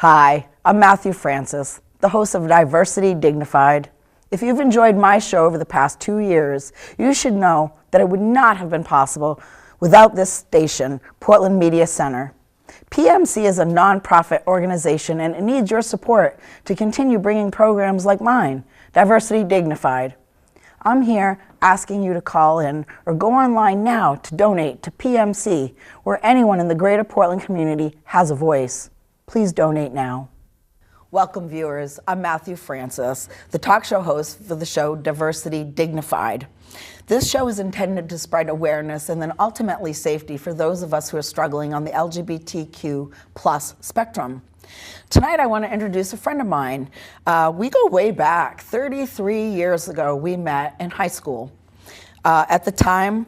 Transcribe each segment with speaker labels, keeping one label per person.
Speaker 1: Hi, I'm Matthew Francis, the host of Diversity Dignified. If you've enjoyed my show over the past 2 years, you should know that it would not have been possible without this station, Portland Media Center. PMC is a nonprofit organization and it needs your support to continue bringing programs like mine, Diversity Dignified. I'm here asking you to call in or go online now to donate to PMC, where anyone in the greater Portland community has a voice. Please donate now. Welcome, viewers. I'm Matthew Francis, the talk show host for the show Diversity Dignified. This show is intended to spread awareness and then ultimately safety for those of us who are struggling on the LGBTQ+ spectrum. Tonight, I want to introduce a friend of mine. We go way back. 33 years ago, we met in high school. At the time,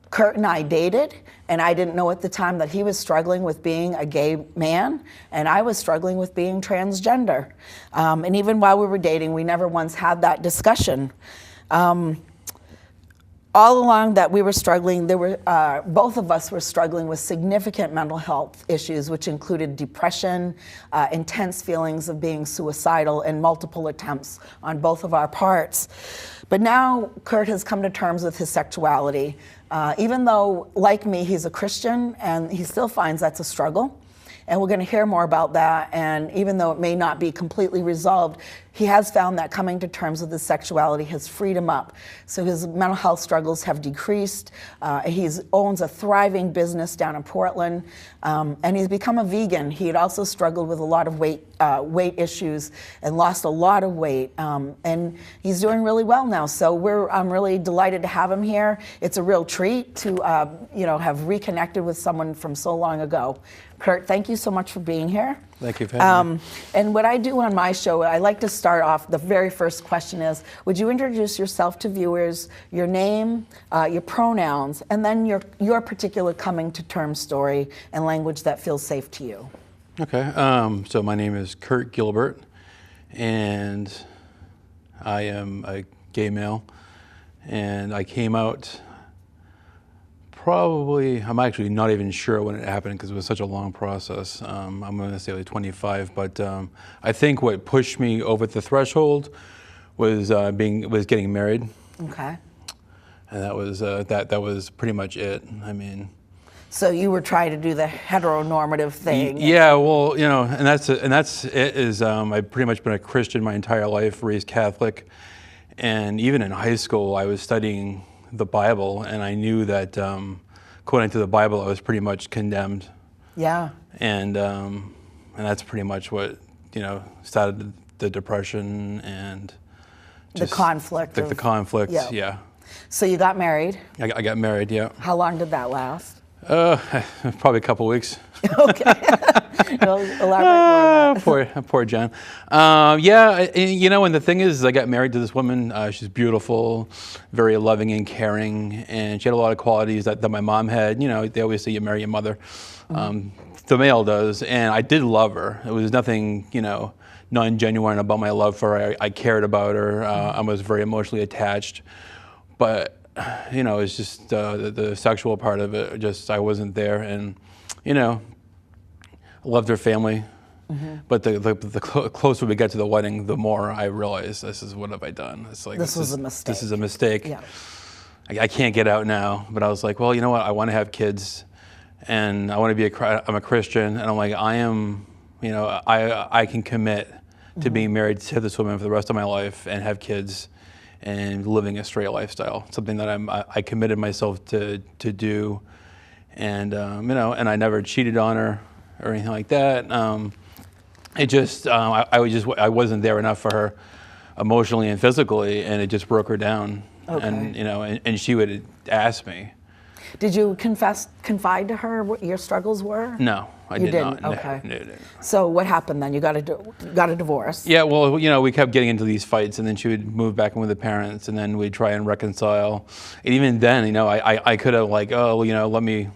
Speaker 1: Kurt and I dated, and I didn't know at the time that he was struggling with being a gay man, and I was struggling with being transgender. And even while we were dating, we never once had that discussion. All along that we were struggling, both of us were struggling with significant mental health issues, which included depression, intense feelings of being suicidal, and multiple attempts on both of our parts. But now Kurt has come to terms with his sexuality. Even though, like me, he's a Christian, and he still finds that's a struggle. And we're going to hear more about that. And even though it may not be completely resolved, he has found that coming to terms with his sexuality has freed him up. So his mental health struggles have decreased. He owns a thriving business down in Portland, and he's become a vegan. He had also struggled with a lot of weight issues and lost a lot of weight. And he's doing really well now. So I'm really delighted to have him here. It's a real treat to have reconnected with someone from so long ago. Kurt, thank you so much for being here.
Speaker 2: Thank you for having me.
Speaker 1: And what I do on my show, I like to start off, the very first question is, would you introduce yourself to viewers, your name, your pronouns, and then your particular coming to terms story and language that feels safe to you?
Speaker 2: Okay, so my name is Kurt Gilbert, and I am a gay male, and I came out I'm actually not even sure when it happened because it was such a long process. I'm going to say like 25, but I think what pushed me over the threshold was getting married. Okay. And that was pretty much it. I mean.
Speaker 1: So you were trying to do the heteronormative thing.
Speaker 2: Yeah, well, and that's it. I've pretty much been a Christian my entire life, raised Catholic, and even in high school, I was studying the Bible, and I knew that according to the Bible, I was pretty much condemned. Yeah. And that's pretty much what started the depression and
Speaker 1: just the conflict.
Speaker 2: The conflict. Yeah.
Speaker 1: So you got married.
Speaker 2: I got married. Yeah.
Speaker 1: How long did that last?
Speaker 2: Probably a couple weeks.
Speaker 1: Okay. Elaborate more on that.
Speaker 2: Poor Jen. And the thing is, I got married to this woman. She's beautiful, very loving and caring, and she had a lot of qualities that my mom had. They always say you marry your mother. The male does, and I did love her. It was nothing, non-genuine about my love for her. I cared about her. I was very emotionally attached, but it's just the sexual part of it. I wasn't there, and I loved her family. Mm-hmm. But the closer we get to the wedding, the more I realize what have I done? It's like this was a mistake. This is a mistake. Yeah. I can't get out now. But I was like, well, you know what? I want to have kids, and I want to be I'm a Christian, and I'm like, I am. I can commit to being married to this woman for the rest of my life and have kids and living a straight lifestyle. Something that I committed myself to do, and and I never cheated on her or anything like that. I wasn't there enough for her emotionally and physically, and it just broke her down. Okay. And and she would ask me,
Speaker 1: Did you confide to her what your struggles were?
Speaker 2: No, I did not.
Speaker 1: Okay.
Speaker 2: No.
Speaker 1: So what happened then? You got a divorce?
Speaker 2: Yeah, well, we kept getting into these fights, and then she would move back in with the parents, and then we'd try and reconcile. And even then, I could have like, let me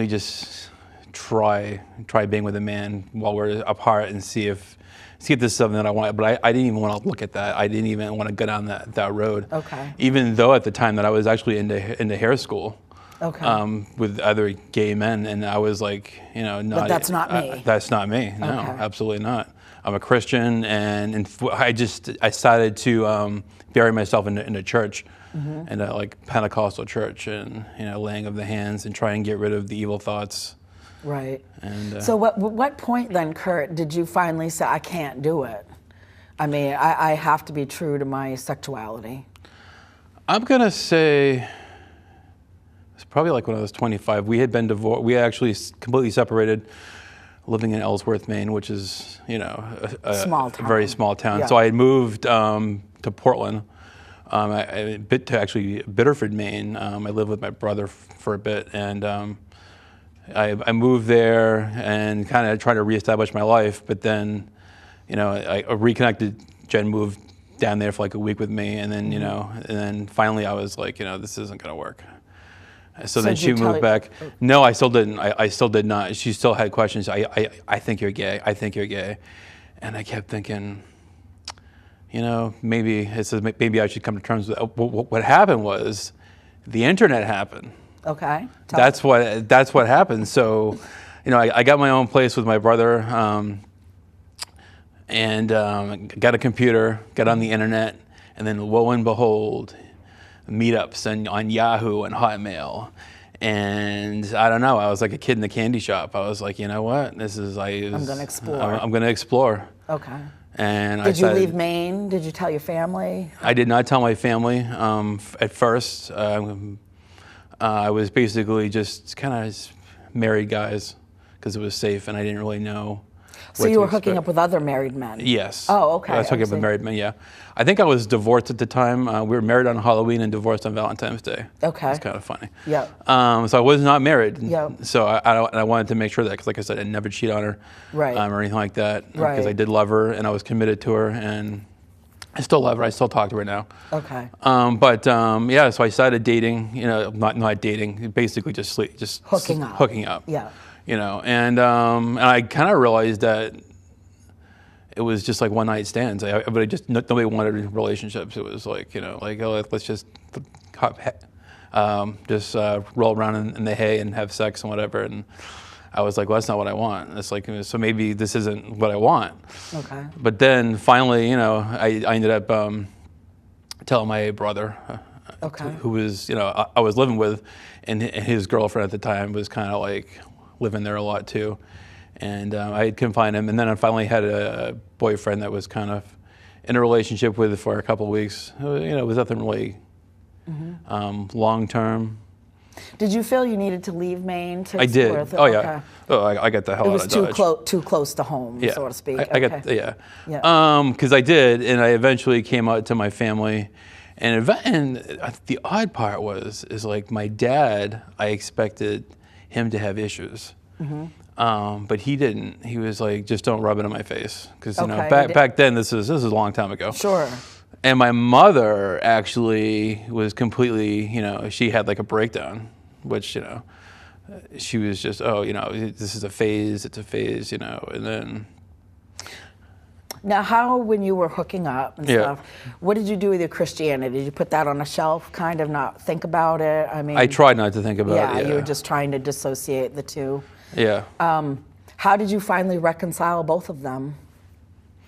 Speaker 2: just try being with a man while we're apart and see if this is something that I want. But I didn't even want to look at that. I didn't even want to go down that road.
Speaker 1: Okay.
Speaker 2: Even though at the time that I was actually into hair school.
Speaker 1: Okay.
Speaker 2: With other gay men, and I was like, not.
Speaker 1: But that's not me.
Speaker 2: That's not me. No,
Speaker 1: Okay.
Speaker 2: absolutely not. I'm a Christian, and I started to bury myself in church, in a like Pentecostal church, and laying of the hands, and try and get rid of the evil thoughts.
Speaker 1: Right.
Speaker 2: And
Speaker 1: so what point then, Kurt, did you finally say, I can't do it? I mean, I have to be true to my sexuality.
Speaker 2: I'm gonna say. Probably like when I was 25. We had been divorced. We actually completely separated, living in Ellsworth, Maine, which is, a very small town.
Speaker 1: Yeah.
Speaker 2: So I had moved to Portland, to actually Biddeford, Maine. I lived with my brother for a bit, and I moved there and kind of tried to reestablish my life. But then, I reconnected. Jen moved down there for like a week with me, and then, and then finally I was like, this isn't gonna work. So then she moved back. No, I still didn't. I still did not. She still had questions. I think you're gay. I think you're gay. And I kept thinking, maybe I should come to terms with it. What happened was the internet happened.
Speaker 1: Okay.
Speaker 2: That's what happened. So, I got my own place with my brother, and got a computer, got on the internet, and then lo and behold, meetups on Yahoo and Hotmail, and I don't know. I was like a kid in the candy shop. I was like, you know what? I'm
Speaker 1: gonna explore.
Speaker 2: I'm gonna explore.
Speaker 1: Okay.
Speaker 2: And
Speaker 1: did you leave Maine? Did you tell your family?
Speaker 2: I did not tell my family at first. I was basically just kind of married guys because it was safe, and I didn't really know.
Speaker 1: So you were hooking up with other married men?
Speaker 2: Yes.
Speaker 1: Oh, okay.
Speaker 2: I was hooking up with married men, yeah. I think I was divorced at the time. We were married on Halloween and divorced on Valentine's Day.
Speaker 1: Okay.
Speaker 2: It's kind of funny.
Speaker 1: Yeah.
Speaker 2: So I was not married.
Speaker 1: Yeah.
Speaker 2: So I wanted to make sure that, because like I said, I never cheat on her.
Speaker 1: Right.
Speaker 2: Or anything like that.
Speaker 1: Right.
Speaker 2: Because I did love her, and I was committed to her, and I still love her. I still talk to her now.
Speaker 1: Okay.
Speaker 2: Yeah, so I started dating, not dating, basically just
Speaker 1: hooking up.
Speaker 2: Hooking up.
Speaker 1: Yeah.
Speaker 2: And I kind of realized that it was just like one night stands. Nobody wanted relationships. It was like, let's just roll around in the hay and have sex and whatever. And I was like, well, that's not what I want. It's like, so maybe this isn't what I want.
Speaker 1: Okay.
Speaker 2: But then finally, I ended up telling my brother, who was, I was living with, and his girlfriend at the time was kind of like living there a lot too. And I had confined him, and then I finally had a boyfriend that was kind of in a relationship with for a couple of weeks. It was nothing really long term.
Speaker 1: Did you feel you needed to leave Maine to
Speaker 2: I did.
Speaker 1: explore?
Speaker 2: Oh yeah. Okay. Oh, I got the hell out of Dodge.
Speaker 1: It was too close to home, so to speak.
Speaker 2: Yeah. Because I did, and I eventually came out to my family, and the odd part is like my dad. I expected him to have issues. But he didn't. He was like, just don't rub it in my face. Because, back then, this is a long time ago.
Speaker 1: Sure.
Speaker 2: And my mother actually was completely, she had like a breakdown, which, she was just, this is a phase, it's a phase, and then.
Speaker 1: Now, when you were hooking up and stuff, what did you do with your Christianity? Did you put that on a shelf, kind of not think about it? I mean,
Speaker 2: I tried not to think about it.
Speaker 1: Yeah, you were just trying to dissociate the two.
Speaker 2: Yeah.
Speaker 1: How did you finally reconcile both of them?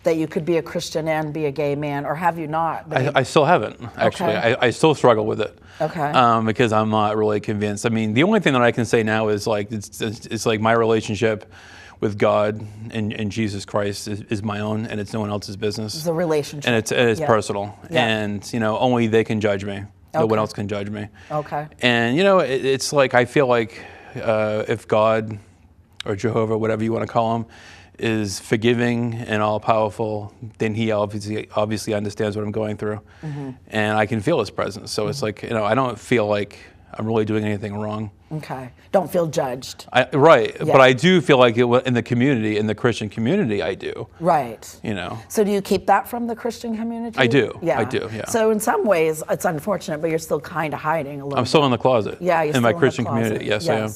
Speaker 1: That you could be a Christian and be a gay man, or have you not?
Speaker 2: I still haven't, actually. Okay. I still struggle with it.
Speaker 1: Okay.
Speaker 2: Because I'm not really convinced. I mean, the only thing that I can say now is like, it's like my relationship with God and Jesus Christ is my own, and it's no one else's business.
Speaker 1: It's a relationship.
Speaker 2: And it's personal. Yeah. And, only they can judge me. No one else can judge me.
Speaker 1: Okay.
Speaker 2: And, it's like, I feel like if God or Jehovah, whatever you want to call him, is forgiving and all-powerful, then he obviously understands what I'm going through. And I can feel his presence. So it's like, I don't feel like I'm really doing anything wrong.
Speaker 1: Okay. Don't feel judged.
Speaker 2: Right. Yeah. But I do feel like in the community, in the Christian community, I do.
Speaker 1: Right.
Speaker 2: You know.
Speaker 1: So do you keep that from the Christian community?
Speaker 2: I do.
Speaker 1: Yeah.
Speaker 2: I do, yeah.
Speaker 1: So in some ways, it's unfortunate, but you're still kind of hiding a little
Speaker 2: I'm still in the closet.
Speaker 1: Yeah, you're
Speaker 2: in
Speaker 1: still
Speaker 2: my
Speaker 1: in
Speaker 2: Christian
Speaker 1: the closet.
Speaker 2: community. Yes, I am.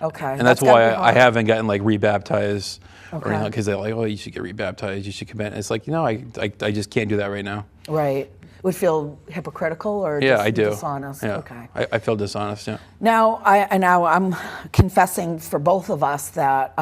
Speaker 1: Okay.
Speaker 2: And that's why I haven't gotten like rebaptized.
Speaker 1: Okay.
Speaker 2: Or anything, because they're like, oh, you should get rebaptized, you should commit. It's like, I just can't do that right now.
Speaker 1: Right. Would feel hypocritical or
Speaker 2: I do.
Speaker 1: dishonest?
Speaker 2: Yeah.
Speaker 1: Okay.
Speaker 2: I feel dishonest, yeah.
Speaker 1: Now I'm confessing for both of us that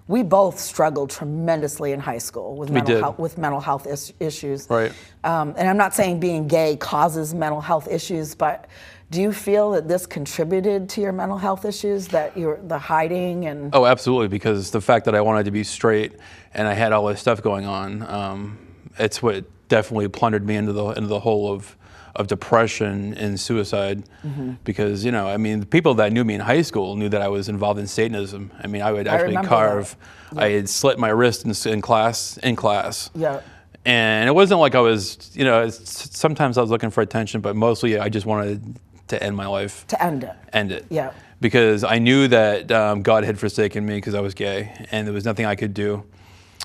Speaker 1: we both struggled tremendously in high school with mental health issues.
Speaker 2: Right.
Speaker 1: And I'm not saying being gay causes mental health issues, but do you feel that this contributed to your mental health issues, that the hiding and?
Speaker 2: Oh, absolutely, because the fact that I wanted to be straight and I had all this stuff going on, it's what definitely plundered me into the hole of depression and suicide. Mm-hmm. Because, the people that knew me in high school knew that I was involved in Satanism. I mean, I would actually carve. Yeah. I had slit my wrist in class. Yeah. And it wasn't like I was, sometimes I was looking for attention, but mostly I just wanted to end my life.
Speaker 1: To end it.
Speaker 2: End it.
Speaker 1: Yeah.
Speaker 2: Because I knew that God had forsaken me because I was gay, and there was nothing I could do.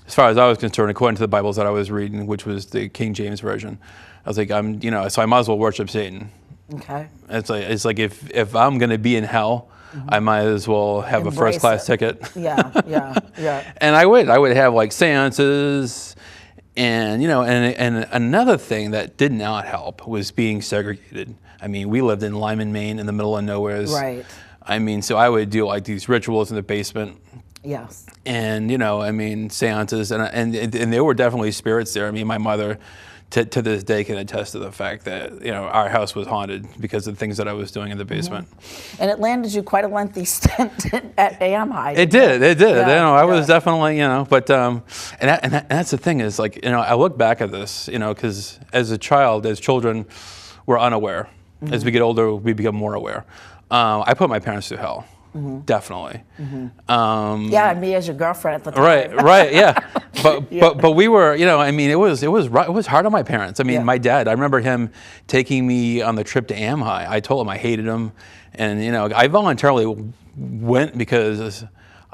Speaker 2: As far as I was concerned, according to the Bibles that I was reading, which was the King James Version, I was like, so I might as well worship Satan.
Speaker 1: Okay.
Speaker 2: It's like if I'm going to be in hell, mm-hmm. I might as well have a first-class ticket.
Speaker 1: Yeah.
Speaker 2: And I would have like seances. And and another thing that did not help was being segregated. I mean, we lived in Lyman, Maine, in the middle of nowhere.
Speaker 1: Right.
Speaker 2: I mean, so I would do like these rituals in the basement.
Speaker 1: Yes.
Speaker 2: And seances, and there were definitely spirits there. I mean, my mother, to this day, can attest to the fact that our house was haunted because of the things that I was doing in the basement. Mm-hmm.
Speaker 1: And it landed you quite a lengthy stint at AM High.
Speaker 2: It did. Yeah, I was definitely, but and that's the thing is like I look back at this, because as a child, as children, we're unaware. Mm-hmm. As we get older, we become more aware. I put my parents through hell. Mm-hmm. Definitely. Mm-hmm.
Speaker 1: And me as your girlfriend at the time.
Speaker 2: Right, yeah. But we were, it was hard on my parents. I mean, my dad, I remember him taking me on the trip to Am High. I told him I hated him, and I voluntarily went because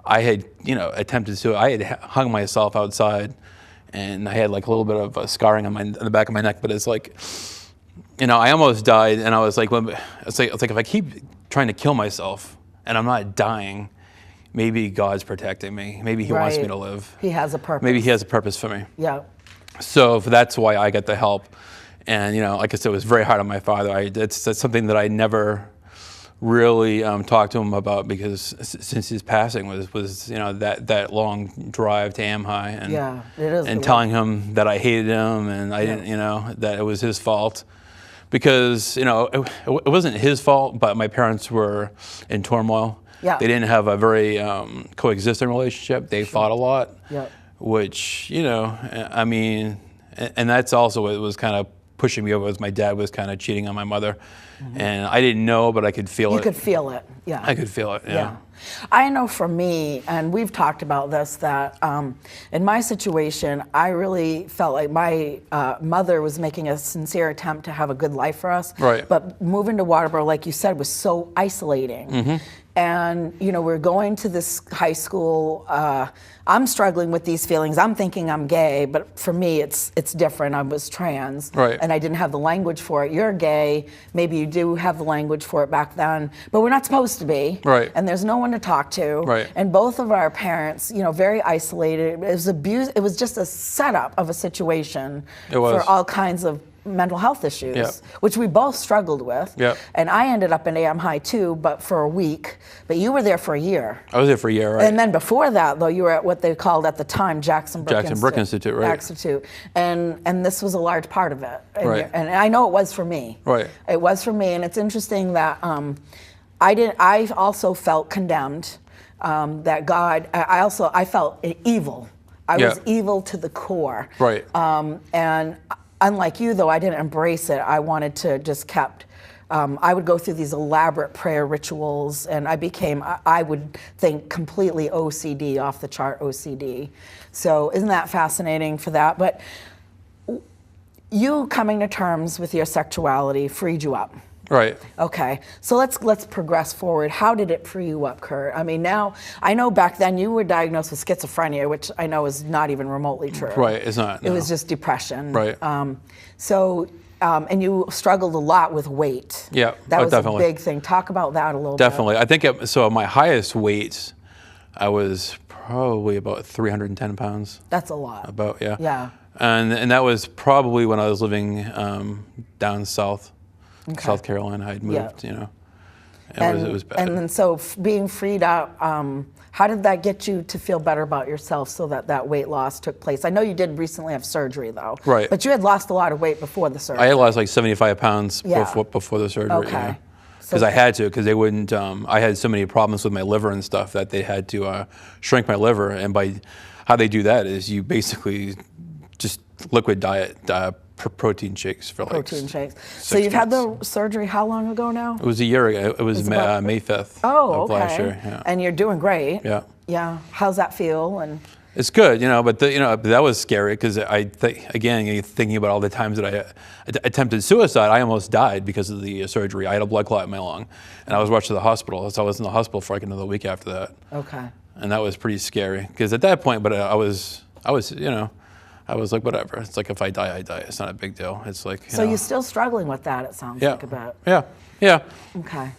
Speaker 2: I had, attempted to. I had hung myself outside, and I had like a little bit of scarring on the back of my neck. But it's like, I almost died, and I was like, it's like if I keep trying to kill myself and I'm not dying, maybe God's protecting me. Maybe He wants me to live.
Speaker 1: He has a purpose.
Speaker 2: Maybe He has a purpose for me.
Speaker 1: Yeah.
Speaker 2: So that's why I got the help. And, like I said, it was very hard on my father. That's something that I never really talked to him about, because since his passing was that long drive to Am High. And,
Speaker 1: yeah, it is.
Speaker 2: And telling him that I hated him and I didn't, that it was his fault. Because, it wasn't his fault, but my parents were in turmoil.
Speaker 1: Yeah.
Speaker 2: They didn't have a very coexistent relationship. They fought a lot, which, I mean, and that's also what was kind of pushing me over, was my dad was kind of cheating on my mother. Mm-hmm. And I didn't know, but I could feel it.
Speaker 1: You could feel it, yeah.
Speaker 2: I could feel it, yeah.
Speaker 1: I know for me, and we've talked about this, that in my situation, I really felt like my mother was making a sincere attempt to have a good life for us.
Speaker 2: Right.
Speaker 1: But moving to Waterboro, like you said, was so isolating. Mm-hmm. And, we're going to this high school. I'm struggling with these feelings. I'm thinking I'm gay, but for me, it's different. I was trans, and I didn't have the language for it. You're gay. Maybe you do have the language for it back then, but we're not supposed to be.
Speaker 2: Right.
Speaker 1: And there's no one to talk to.
Speaker 2: Right.
Speaker 1: And both of our parents, very isolated. It was abuse. It was just a setup of a situation for all kinds of mental health issues, which we both struggled with.
Speaker 2: Yep.
Speaker 1: And I ended up in AM High too, but for a week. But you were there for a year.
Speaker 2: I was there for a year, right.
Speaker 1: And then before that, though, you were at what they called at the time Jackson Brook
Speaker 2: Institute, right.
Speaker 1: Institute. And this was a large part of it.
Speaker 2: Right.
Speaker 1: And I know it was for me.
Speaker 2: Right.
Speaker 1: It was for me, and it's interesting that I also felt condemned, that God, I felt evil. I was evil to the core.
Speaker 2: Right.
Speaker 1: And unlike you, though, I didn't embrace it. I wanted to just I would go through these elaborate prayer rituals, and I would think, completely OCD, off the chart OCD. So isn't that fascinating for that? But you coming to terms with your sexuality freed you up.
Speaker 2: Right.
Speaker 1: Okay. So let's progress forward. How did it free you up, Kurt? I mean, now I know back then you were diagnosed with schizophrenia, which I know is not even remotely true.
Speaker 2: Right. It's not.
Speaker 1: It was just depression.
Speaker 2: Right.
Speaker 1: And you struggled a lot with weight.
Speaker 2: Yeah.
Speaker 1: That was
Speaker 2: definitely
Speaker 1: a big thing. Talk about that a little
Speaker 2: Definitely.
Speaker 1: bit.
Speaker 2: I think so. My highest weight, I was probably about 310 pounds.
Speaker 1: That's a lot.
Speaker 2: About, yeah.
Speaker 1: Yeah.
Speaker 2: And that was probably when I was living down south, South Carolina. I'd moved, you know. It was bad.
Speaker 1: And then so being freed up, how did that get you to feel better about yourself so that weight loss took place? I know you did recently have surgery though.
Speaker 2: Right.
Speaker 1: But you had lost a lot of weight before the surgery.
Speaker 2: I had lost like 75 pounds
Speaker 1: Yeah.
Speaker 2: before the surgery.
Speaker 1: Okay.
Speaker 2: You know? Because I had to, because they wouldn't, I had so many problems with my liver and stuff that they had to shrink my liver. And by how they do that is you basically just liquid diet protein shakes for like
Speaker 1: protein shakes. So you've had the surgery how long ago now?
Speaker 2: It was a year ago. It was May 5th of last year. Yeah.
Speaker 1: And you're doing great.
Speaker 2: Yeah.
Speaker 1: Yeah. How's that feel? And
Speaker 2: it's good, you know, but that was scary because again, thinking about all the times that I attempted suicide, I almost died because of the surgery. I had a blood clot in my lung, and I was rushed to the hospital. So I was in the hospital for like another week after that.
Speaker 1: Okay.
Speaker 2: And that was pretty scary because at that point, but I was, you know, I was like, whatever. It's like if I die, I die. It's not a big deal. It's like
Speaker 1: so you're still struggling with that. It sounds like a bit.
Speaker 2: Yeah. Yeah.
Speaker 1: Okay.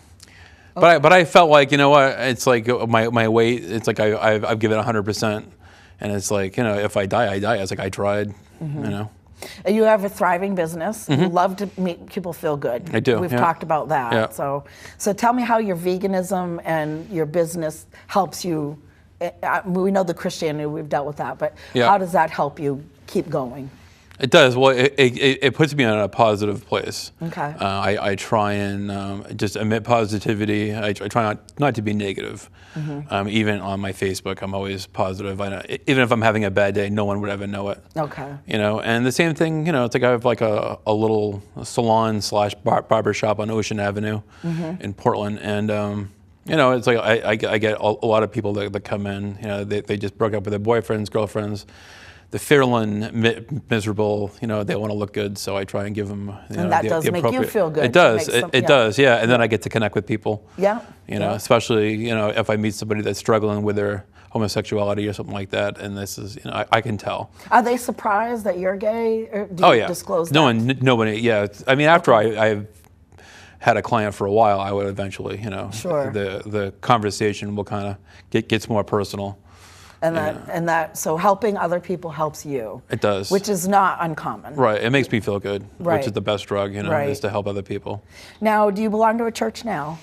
Speaker 2: But I felt like, you know what? It's like my weight. It's like I've given 100%. And it's like, you know, if I die, I die. It's like I tried, you know.
Speaker 1: You have a thriving business. You love to make people feel good.
Speaker 2: I do.
Speaker 1: We've talked about that.
Speaker 2: Yeah.
Speaker 1: So tell me how your veganism and your business helps you. We know the Christianity, we've dealt with that, but how does that help you keep going?
Speaker 2: It does. Well, it puts me in a positive place.
Speaker 1: Okay.
Speaker 2: I try and just emit positivity. I try not to be negative. Even on my Facebook, I'm always positive. Even if I'm having a bad day, no one would ever know it.
Speaker 1: Okay.
Speaker 2: You know, and the same thing, you know, it's like I have like a little salon / barber shop on Ocean Avenue in Portland. And, you know, it's like I get a lot of people that come in, you know, they just broke up with their boyfriends, girlfriends. The fearless, miserable, you know, they want to look good, so I try and give them, you know,
Speaker 1: and that does make you feel good.
Speaker 2: It does. It does, yeah. And then I get to connect with people.
Speaker 1: Yeah.
Speaker 2: You know, especially, you know, if I meet somebody that's struggling with their homosexuality or something like that, and this is, you know, I can tell.
Speaker 1: Are they surprised that you're gay? Or do you disclose that? Nobody,
Speaker 2: yeah. I mean, after I've had a client for a while, I would eventually, you know, the conversation will kind of gets more personal.
Speaker 1: And so helping other people helps you.
Speaker 2: It does.
Speaker 1: Which is not uncommon.
Speaker 2: Right. It makes me feel good,
Speaker 1: right.
Speaker 2: Which is the best drug, you know, is to help other people.
Speaker 1: Now, do you belong to a church now?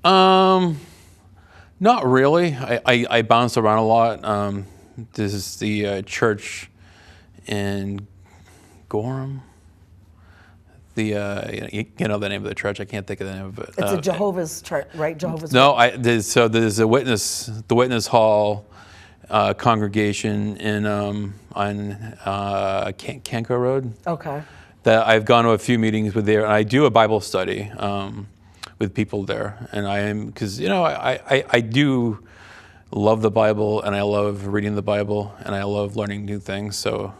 Speaker 2: Not really. I bounce around a lot. This is the church in Gorham. You know the name of the church. I can't think of the name of it.
Speaker 1: It's a Jehovah's church, right? Jehovah's.
Speaker 2: No, there's a witness hall. Congregation in on Canco Road.
Speaker 1: Okay.
Speaker 2: That I've gone to a few meetings with there, and I do a Bible study with people there, and because you know I do love the Bible, and I love reading the Bible, and I love learning new things. So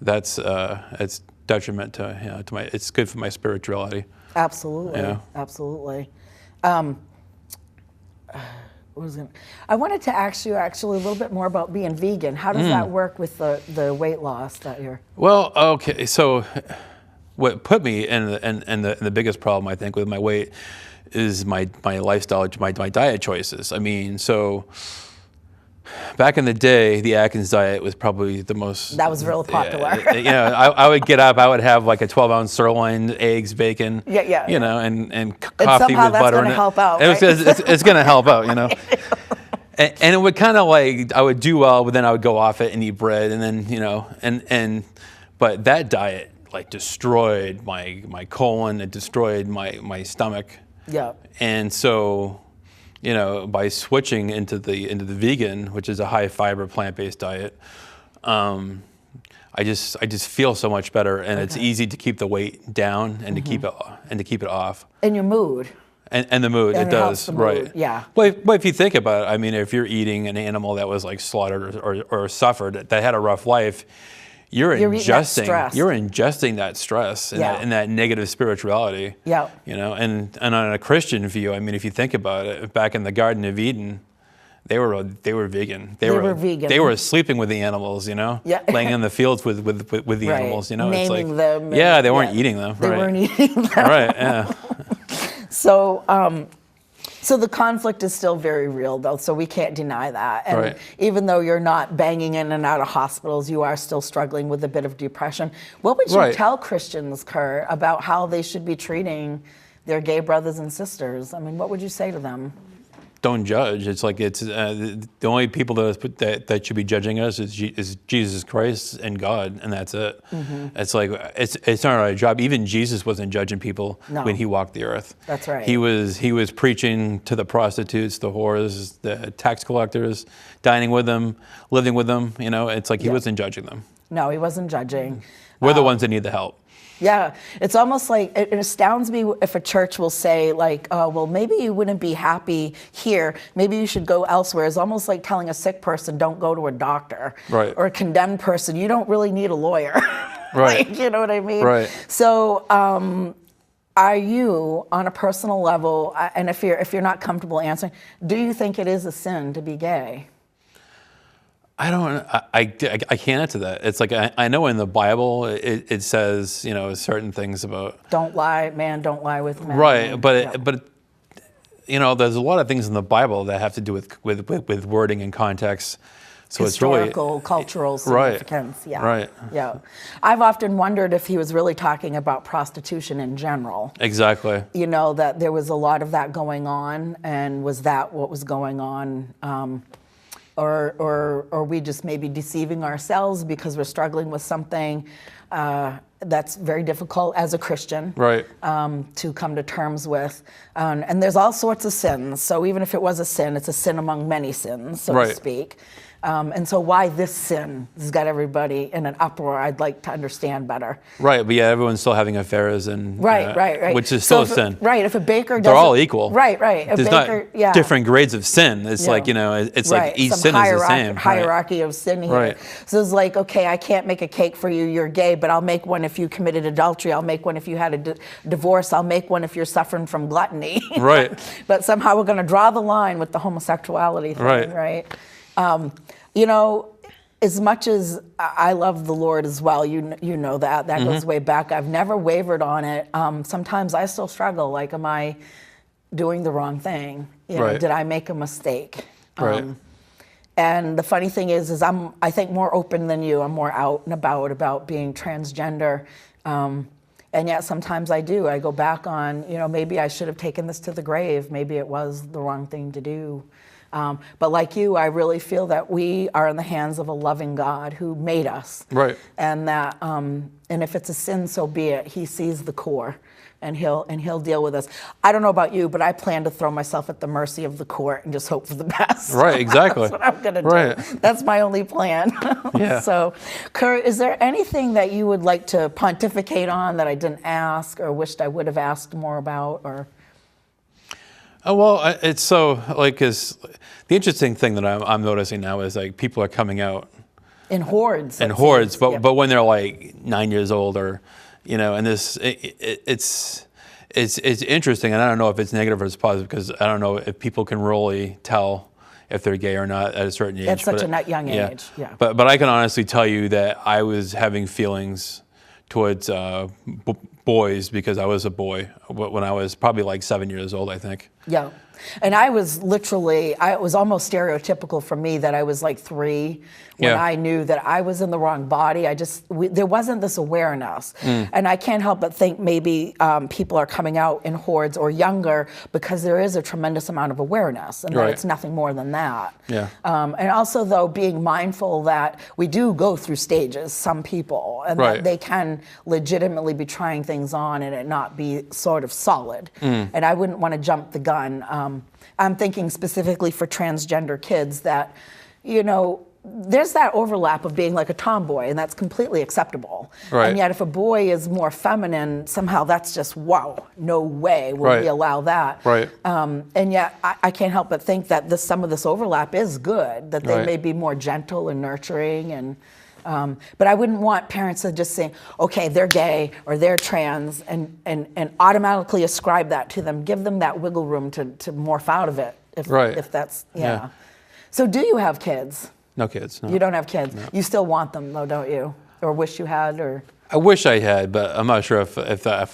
Speaker 2: that's it's detriment to my. It's good for my spirituality.
Speaker 1: Absolutely.
Speaker 2: Yeah.
Speaker 1: Absolutely. I wanted to ask you actually a little bit more about being vegan. How does that work with the weight loss that you're?
Speaker 2: Well, okay. So, what put me in the biggest problem I think with my weight is my lifestyle, my diet choices. I mean, so back in the day, the Atkins diet was probably the most.
Speaker 1: That was real popular.
Speaker 2: You know, I would get up, I would have like a 12-ounce sirloin, eggs, bacon.
Speaker 1: Yeah.
Speaker 2: You know, and coffee with butter.
Speaker 1: And somehow that's going to help out.
Speaker 2: It's going to help out, you know. And it would kind of like, I would do well, but then I would go off it and eat bread, and then, you know, but that diet like destroyed my colon, it destroyed my stomach.
Speaker 1: Yeah.
Speaker 2: And so, you know, by switching into the vegan, which is a high fiber plant-based diet, I just feel so much better, and it's easy to keep the weight down and to keep it off.
Speaker 1: And your mood.
Speaker 2: And the mood, it does,
Speaker 1: the mood.
Speaker 2: right?
Speaker 1: Yeah.
Speaker 2: But if you think about it, I mean, if you're eating an animal that was like slaughtered or suffered, that had a rough life, you're ingesting that stress and that negative spirituality.
Speaker 1: Yeah.
Speaker 2: You know, and on a Christian view, I mean, if you think about it, back in the Garden of Eden, they were vegan. They were vegan. They were sleeping with the animals, you know, laying in the fields with the animals, you know.
Speaker 1: Naming them.
Speaker 2: Yeah, they weren't eating them.
Speaker 1: They weren't eating them.
Speaker 2: Right. Yeah.
Speaker 1: So the conflict is still very real, though, so we can't deny that. And even though you're not banging in and out of hospitals, you are still struggling with a bit of depression. What would you tell Christians, Kurt, about how they should be treating their gay brothers and sisters? I mean, what would you say to them?
Speaker 2: Don't judge. It's like the only people that should be judging us is Jesus Christ and God, and that's it. Mm-hmm. It's like it's not our job. Even Jesus wasn't judging people when he walked the earth.
Speaker 1: That's right.
Speaker 2: He was preaching to the prostitutes, the whores, the tax collectors, dining with them, living with them. You know, it's like he wasn't judging them.
Speaker 1: No, he wasn't judging.
Speaker 2: We're the ones that need the help.
Speaker 1: Yeah, it's almost like, it astounds me if a church will say like, oh, well, maybe you wouldn't be happy here. Maybe you should go elsewhere. It's almost like telling a sick person, don't go to a doctor.
Speaker 2: Right.
Speaker 1: Or a condemned person, you don't really need a lawyer.
Speaker 2: Right.
Speaker 1: Like, you know what I mean?
Speaker 2: Right.
Speaker 1: So are you, on a personal level, and if you're not comfortable answering, do you think it is a sin to be gay?
Speaker 2: I can't answer that. It's like, I know in the Bible it says, you know, certain things about
Speaker 1: don't lie, man, don't lie with man.
Speaker 2: Right, but you know, there's a lot of things in the Bible that have to do with wording and context. So
Speaker 1: historical,
Speaker 2: it's really
Speaker 1: cultural significance.
Speaker 2: Right. Yeah. Right.
Speaker 1: Yeah. I've often wondered if he was really talking about prostitution in general.
Speaker 2: Exactly.
Speaker 1: You know, that there was a lot of that going on, and was that what was going on? Or are we just maybe deceiving ourselves because we're struggling with something that's very difficult as a Christian to come to terms with? And there's all sorts of sins. So even if it was a sin, it's a sin among many sins, so to speak. And so why this sin has got everybody in an uproar, I'd like to understand better.
Speaker 2: Right, but yeah, everyone's still having affairs, and
Speaker 1: right.
Speaker 2: Which is still a sin.
Speaker 1: Right, if a baker doesn't...
Speaker 2: They're all equal.
Speaker 1: Right.
Speaker 2: There's not different grades of sin. It's like, you know, it's like each sin is the same.
Speaker 1: Hierarchy of sin here.
Speaker 2: Right.
Speaker 1: So it's like, okay, I can't make a cake for you, you're gay, but I'll make one if you committed adultery. I'll make one if you had a divorce. I'll make one if you're suffering from gluttony.
Speaker 2: Right.
Speaker 1: But somehow we're going to draw the line with the homosexuality thing, right? You know, as much as I love the Lord as well, you know that goes way back. I've never wavered on it. Sometimes I still struggle. Like, am I doing the wrong thing? You know, did I make a mistake?
Speaker 2: Right.
Speaker 1: And the funny thing is I'm, I think, more open than you. I'm more out and about being transgender. And yet sometimes I do. I go back on, you know, maybe I should have taken this to the grave. Maybe it was the wrong thing to do. But like you, I really feel that we are in the hands of a loving God who made us.
Speaker 2: Right.
Speaker 1: And that, and if it's a sin, so be it. He sees the core, and he'll deal with us. I don't know about you, but I plan to throw myself at the mercy of the court and just hope for the best.
Speaker 2: Right, exactly.
Speaker 1: That's what I'm gonna do. That's my only plan.
Speaker 2: Yeah.
Speaker 1: So, Kurt, is there anything that you would like to pontificate on that I didn't ask, or wished I would have asked more about, or?
Speaker 2: Oh, well, it's so, like, the interesting thing that I'm noticing now is, like, people are coming out
Speaker 1: in hordes.
Speaker 2: But when they're like 9 years old, or, you know, and this, it's interesting, and I don't know if it's negative or it's positive, because I don't know if people can really tell if they're gay or not at a certain age.
Speaker 1: At such a young age, yeah.
Speaker 2: But I can honestly tell you that I was having feelings towards boys because I was a boy when I was probably like 7 years old, I think.
Speaker 1: Yeah. And I was it was almost stereotypical for me that I was like 3 when I knew that I was in the wrong body. There wasn't this awareness. And I can't help but think maybe people are coming out in hordes or younger because there is a tremendous amount of awareness, and that it's nothing more than that.
Speaker 2: Yeah.
Speaker 1: And also, though, being mindful that we do go through stages, some people, and that they can legitimately be trying things on and it not be sort of solid. And I wouldn't want to jump the gun. I'm thinking specifically for transgender kids that, you know, there's that overlap of being like a tomboy, and that's completely acceptable.
Speaker 2: Right.
Speaker 1: And yet if a boy is more feminine, somehow that's just, wow, no way will we allow that.
Speaker 2: Right.
Speaker 1: And yet I can't help but think that some of this overlap is good, that they may be more gentle and nurturing, and But I wouldn't want parents to just say, okay, they're gay or they're trans and automatically ascribe that to them. Give them that wiggle room to morph out of it. If that's, yeah. So do you have kids?
Speaker 2: No kids, no.
Speaker 1: You don't have kids?
Speaker 2: No.
Speaker 1: You still want them though, don't you? Or wish you had, or?
Speaker 2: I wish I had, but I'm not sure if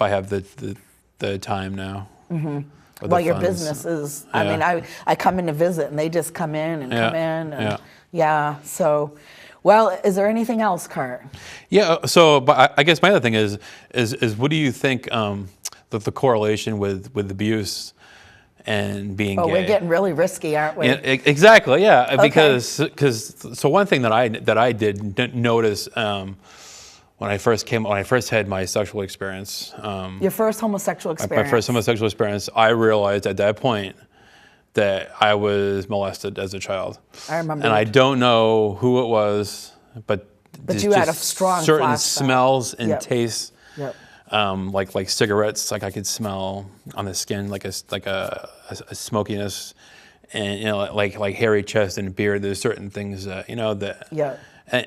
Speaker 2: I have the time now. Mm-hmm.
Speaker 1: Well, your business is, I mean, I come in to visit and they just come in and come in. And, so, well, is there anything else, Kurt? Yeah,
Speaker 2: so, but I guess my other thing is what do you think that the correlation with abuse and being gay?
Speaker 1: Oh, we're getting really risky, aren't we?
Speaker 2: Yeah, exactly, yeah. Okay. Because one thing that I did notice when I first had my sexual experience.
Speaker 1: Your first homosexual experience.
Speaker 2: My first homosexual experience, I realized at that point that I was molested as a child.
Speaker 1: I remember.
Speaker 2: And I don't know who it was, but
Speaker 1: you had a strong
Speaker 2: certain
Speaker 1: flashback.
Speaker 2: Smells and tastes.
Speaker 1: Yep.
Speaker 2: Like cigarettes, like I could smell on the skin, like a smokiness, and like hairy chest and beard. There's certain things that that.
Speaker 1: Yeah.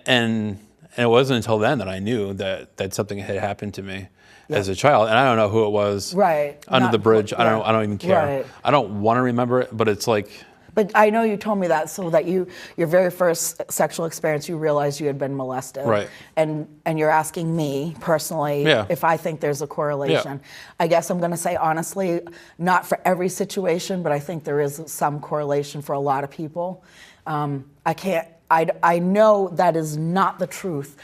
Speaker 2: And it wasn't until then that I knew that something had happened to me as a child, and I don't know who it was.
Speaker 1: Right.
Speaker 2: Under the bridge, I don't even care.
Speaker 1: Right.
Speaker 2: I don't want to remember it, but it's like.
Speaker 1: But I know you told me that so that your very first sexual experience, you realized you had been molested.
Speaker 2: Right.
Speaker 1: And you're asking me personally if I think there's a correlation. Yeah. I guess I'm going to say honestly, not for every situation, but I think there is some correlation for a lot of people. I know that is not the truth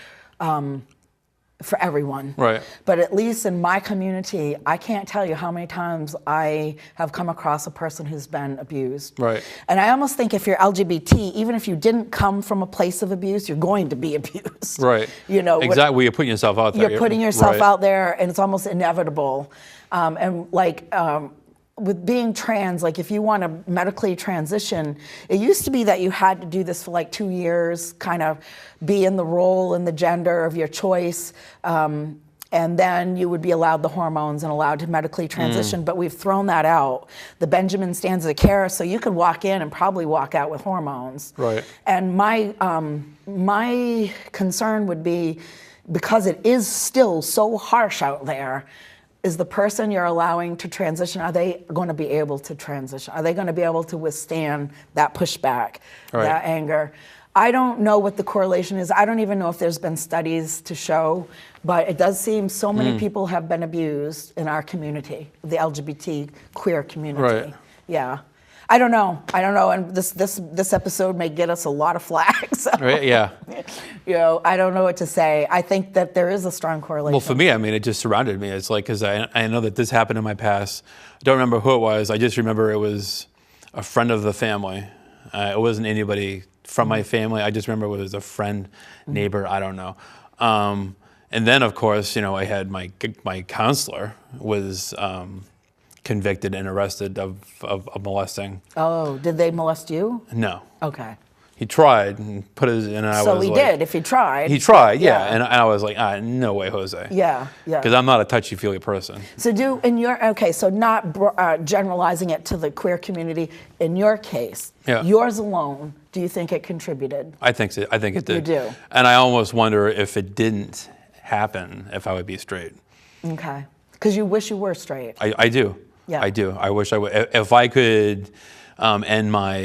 Speaker 1: for everyone.
Speaker 2: Right.
Speaker 1: But at least in my community, I can't tell you how many times I have come across a person who's been abused.
Speaker 2: Right.
Speaker 1: And I almost think if you're LGBT, even if you didn't come from a place of abuse, you're going to be abused.
Speaker 2: Right. Exactly. You're putting yourself out there.
Speaker 1: You're putting yourself out there, and it's almost inevitable. With being trans, like if you want to medically transition, it used to be that you had to do this for like 2 years, kind of be in the role and the gender of your choice, and then you would be allowed the hormones and allowed to medically transition. But we've thrown that out. The Benjamin standards of care, so you could walk in and probably walk out with hormones.
Speaker 2: Right.
Speaker 1: And my concern would be, because it is still so harsh out there, is the person you're allowing to transition, are they going to be able to transition? Are they going to be able to withstand that pushback, that anger? I don't know what the correlation is. I don't even know if there's been studies to show, but it does seem so many people have been abused in our community, the LGBT queer community.
Speaker 2: Right.
Speaker 1: Yeah. I don't know, and this episode may get us a lot of flack. So,
Speaker 2: right, yeah.
Speaker 1: I don't know what to say. I think that there is a strong correlation.
Speaker 2: Well, for me, I mean, it just surrounded me. It's like, because I know that this happened in my past. I don't remember who it was. I just remember it was a friend of the family. It wasn't anybody from my family. I just remember it was a friend, neighbor, I don't know. And then, of course, I had my counselor was convicted and arrested of molesting.
Speaker 1: Oh, did they molest you?
Speaker 2: No.
Speaker 1: Okay.
Speaker 2: He tried and put his, and I was
Speaker 1: like. So he did, if he tried.
Speaker 2: He tried, yeah. And I was like, no way, Jose.
Speaker 1: Yeah.
Speaker 2: Because I'm not a touchy-feely person.
Speaker 1: So so not generalizing it to the queer community, in your case, yours alone, do you think it contributed?
Speaker 2: I think so. I think it did.
Speaker 1: You do?
Speaker 2: And I almost wonder if it didn't happen, if I would be straight.
Speaker 1: Okay. Because you wish you were straight.
Speaker 2: I do.
Speaker 1: Yeah.
Speaker 2: I do. I wish I would. If I could end my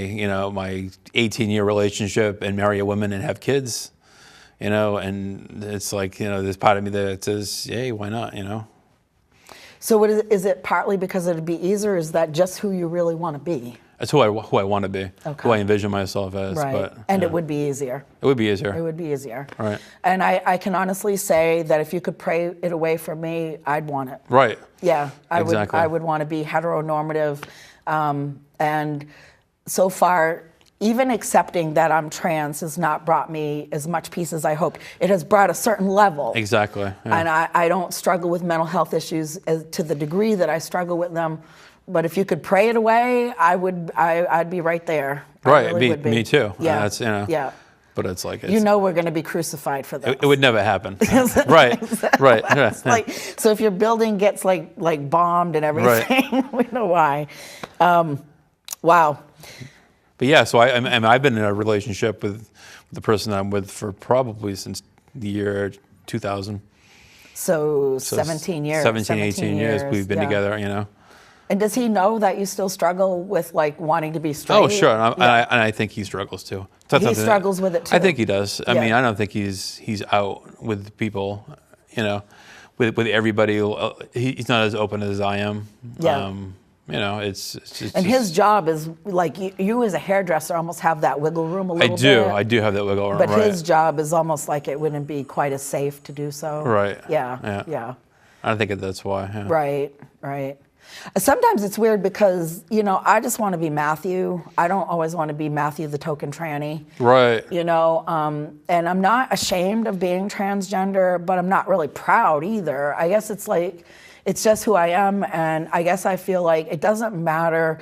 Speaker 2: 18-year relationship and marry a woman and have kids, and it's like, there's part of me that says, hey, why not,
Speaker 1: So is it partly because it'd be easier, or is that just who you really want to be?
Speaker 2: That's who I want to be, who I envision myself as.
Speaker 1: Right.
Speaker 2: But,
Speaker 1: and it would be easier.
Speaker 2: It would be easier.
Speaker 1: It would be easier.
Speaker 2: Right.
Speaker 1: And I can honestly say that if you could pray it away from me, I'd want it.
Speaker 2: Right.
Speaker 1: Yeah.
Speaker 2: Exactly.
Speaker 1: I would want to be heteronormative. And so far, even accepting that I'm trans has not brought me as much peace as I hoped. It has brought a certain level.
Speaker 2: Exactly. Yeah.
Speaker 1: And I don't struggle with mental health issues to the degree that I struggle with them. But if you could pray it away, I'd be right there.
Speaker 2: Right,
Speaker 1: really
Speaker 2: me too.
Speaker 1: Yeah,
Speaker 2: that's,
Speaker 1: yeah.
Speaker 2: But it's like
Speaker 1: we're going to be crucified for this.
Speaker 2: It would never happen. Right, right. Yeah.
Speaker 1: So if your building gets like bombed and everything, we know why. Wow.
Speaker 2: But yeah, so I've been in a relationship with the person I'm with for probably since the year 2000.
Speaker 1: So 17 years.
Speaker 2: 18 years we've been together, you know.
Speaker 1: And does he know that you still struggle with like wanting to be straight?
Speaker 2: Oh, sure. And I think he struggles too.
Speaker 1: He struggles with it too.
Speaker 2: I think he does. I mean, I don't think he's out with people, you know, with everybody. He's not as open as I am.
Speaker 1: Yeah.
Speaker 2: You know, it's just.
Speaker 1: And his job is like you as a hairdresser almost have that wiggle room a little bit.
Speaker 2: I do have that wiggle room.
Speaker 1: But his job is almost like it wouldn't be quite as safe to do so.
Speaker 2: Right.
Speaker 1: Yeah.
Speaker 2: I think that's why. Yeah.
Speaker 1: Right. Sometimes it's weird because, you know, I just want to be Matthew. I don't always want to be Matthew the token tranny.
Speaker 2: Right.
Speaker 1: You know, and I'm not ashamed of being transgender, but I'm not really proud either. I guess it's like, it's just who I am, and I guess I feel like it doesn't matter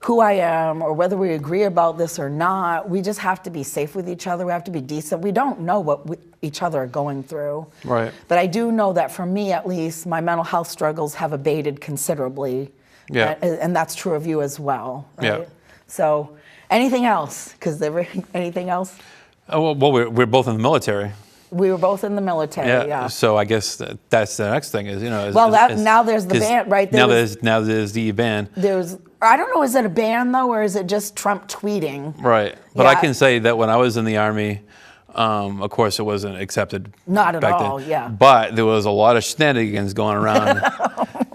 Speaker 1: who I am or whether we agree about this or not. We just have to be safe with each other. We have to be decent. We don't know what each other are going through.
Speaker 2: Right.
Speaker 1: But I do know that for me, at least, my mental health struggles have abated considerably.
Speaker 2: Yeah.
Speaker 1: And that's true of you as well. Right?
Speaker 2: Yeah.
Speaker 1: So, anything else? Anything else?
Speaker 2: Well, we're both in the military.
Speaker 1: We were both in the military. Yeah.
Speaker 2: So I guess that's the next thing is, you know.
Speaker 1: Now there's the ban, right?
Speaker 2: Now there's the ban.
Speaker 1: I don't know, is it a ban though, or is it just Trump tweeting?
Speaker 2: Right. But I can say that when I was in the Army, of course it wasn't accepted.
Speaker 1: Not at all.
Speaker 2: Then.
Speaker 1: Yeah.
Speaker 2: But there was a lot of shenanigans going around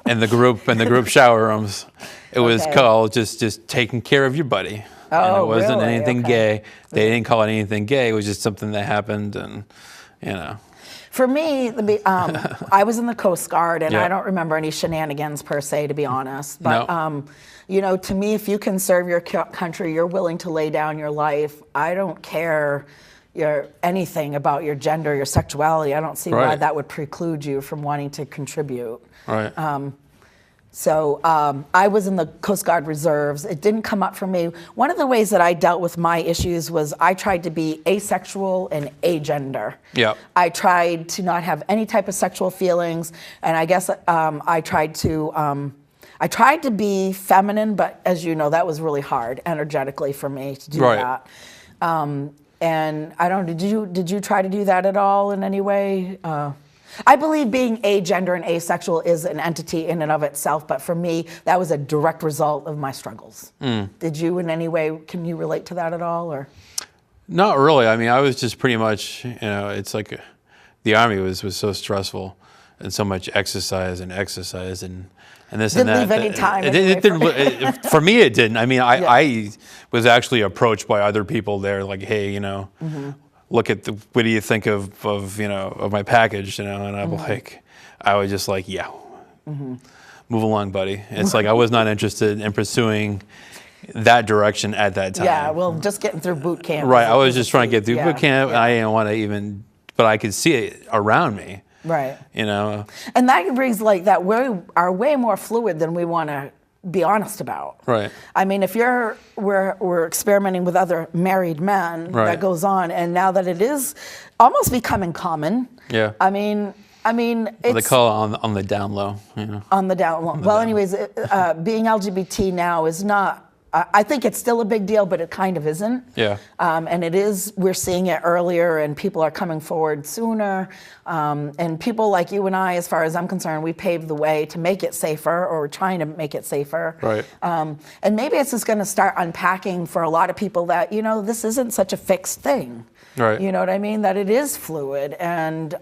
Speaker 2: in the group shower rooms. It was called just taking care of your buddy.
Speaker 1: Oh,
Speaker 2: and it wasn't
Speaker 1: really?
Speaker 2: anything gay. They didn't call it anything gay. It was just something that happened, and you know.
Speaker 1: For me, I was in the Coast Guard, and I don't remember any shenanigans per se, to be honest. But you know, to me, if you can serve your country, you're willing to lay down your life. I don't care anything about your gender, your sexuality. I don't see why that would preclude you from wanting to contribute.
Speaker 2: Right.
Speaker 1: So I was in the Coast Guard Reserves. It didn't come up for me. One of the ways that I dealt with my issues was I tried to be asexual and agender.
Speaker 2: Yeah.
Speaker 1: I tried to not have any type of sexual feelings, and I guess I tried to be feminine, but as you know, that was really hard energetically for me to do that. And I don't. Did you try to do that at all in any way? I believe being agender and asexual is an entity in and of itself, but for me, that was a direct result of my struggles. Did you in any way, can you relate to that at all? Or?
Speaker 2: Not really. I mean, I was just pretty much, you know, it's like the Army was so stressful and so much exercise and this
Speaker 1: didn't
Speaker 2: and that.
Speaker 1: Didn't leave any time.
Speaker 2: For me, it didn't. I mean, I was actually approached by other people there like, hey, you know, look at what do you think of you know, of my package, you know, and I'm like, I was just like, move along, buddy. It's like I was not interested in pursuing that direction at that time.
Speaker 1: Yeah, well, just getting through boot camp.
Speaker 2: Right, I was just trying to get through boot camp. I didn't want to even, but I could see it around me.
Speaker 1: Right.
Speaker 2: You know.
Speaker 1: And that brings like that we are way more fluid than we want to be honest about.
Speaker 2: Right.
Speaker 1: I mean, if we're experimenting with other married men, that goes on, and now that it is almost becoming common.
Speaker 2: Yeah.
Speaker 1: I mean, it's,
Speaker 2: they call it on the down low. You know.
Speaker 1: On the down low. Well, anyways, being LGBT now is not. I think it's still a big deal, but it kind of isn't. Yeah. And it is. We're seeing it earlier, and people are coming forward sooner. And people like you and I, as far as I'm concerned, we paved the way to make it safer, or we're trying to make it safer.
Speaker 2: Right.
Speaker 1: And maybe it's just going to start unpacking for a lot of people that, you know, this isn't such a fixed thing.
Speaker 2: Right.
Speaker 1: You know what I mean? That it is fluid, and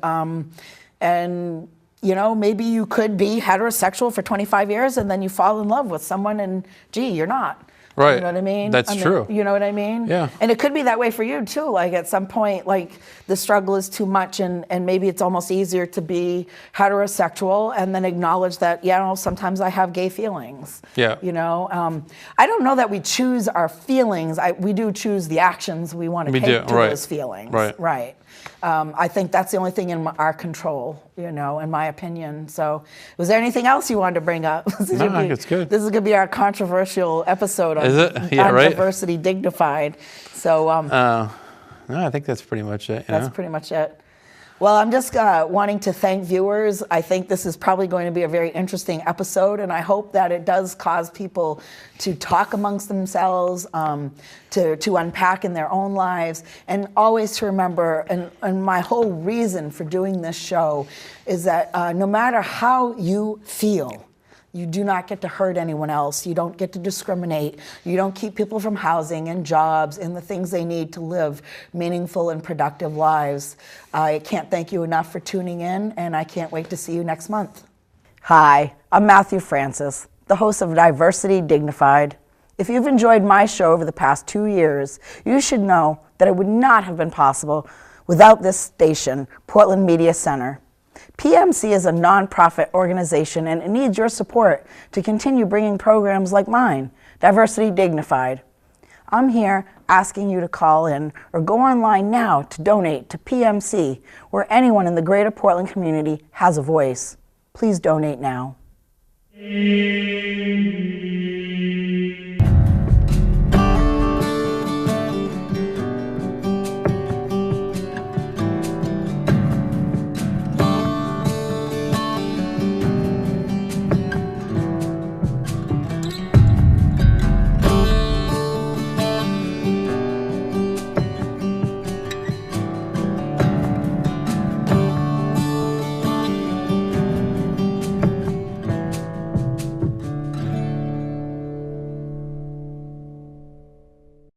Speaker 1: you know, maybe you could be heterosexual for 25 years, and then you fall in love with someone, and gee, you're not.
Speaker 2: Right.
Speaker 1: You know what I mean?
Speaker 2: That's true.
Speaker 1: You know what I mean?
Speaker 2: Yeah.
Speaker 1: And it could be that way for you too. Like at some point, like the struggle is too much, and maybe it's almost easier to be heterosexual and then acknowledge that, you know, sometimes I have gay feelings.
Speaker 2: Yeah.
Speaker 1: You know, I don't know that we choose our feelings. We do choose the actions we want to take to those feelings.
Speaker 2: Right.
Speaker 1: Right. I think that's the only thing in our control, you know, in my opinion. So, was there anything else you wanted to bring up?
Speaker 2: No, I think it's good.
Speaker 1: This is going to be our controversial episode on,
Speaker 2: is it? Yeah,
Speaker 1: on
Speaker 2: right.
Speaker 1: Diversity Dignified. So,
Speaker 2: no, I think that's pretty much it.
Speaker 1: That's pretty much it. Well, I'm just wanting to thank viewers. I think this is probably going to be a very interesting episode, and I hope that it does cause people to talk amongst themselves, to unpack in their own lives, and always to remember, and my whole reason for doing this show is that no matter how you feel, you do not get to hurt anyone else. You don't get to discriminate. You don't keep people from housing and jobs and the things they need to live meaningful and productive lives. I can't thank you enough for tuning in, and I can't wait to see you next month. Hi, I'm Matthew Francis, the host of Diversity Dignified. If you've enjoyed my show over the past 2 years, you should know that it would not have been possible without this station, Portland Media Center. PMC is a nonprofit organization, and it needs your support to continue bringing programs like mine, Diversity Dignified. I'm here asking you to call in or go online now to donate to PMC, where anyone in the greater Portland community has a voice. Please donate now.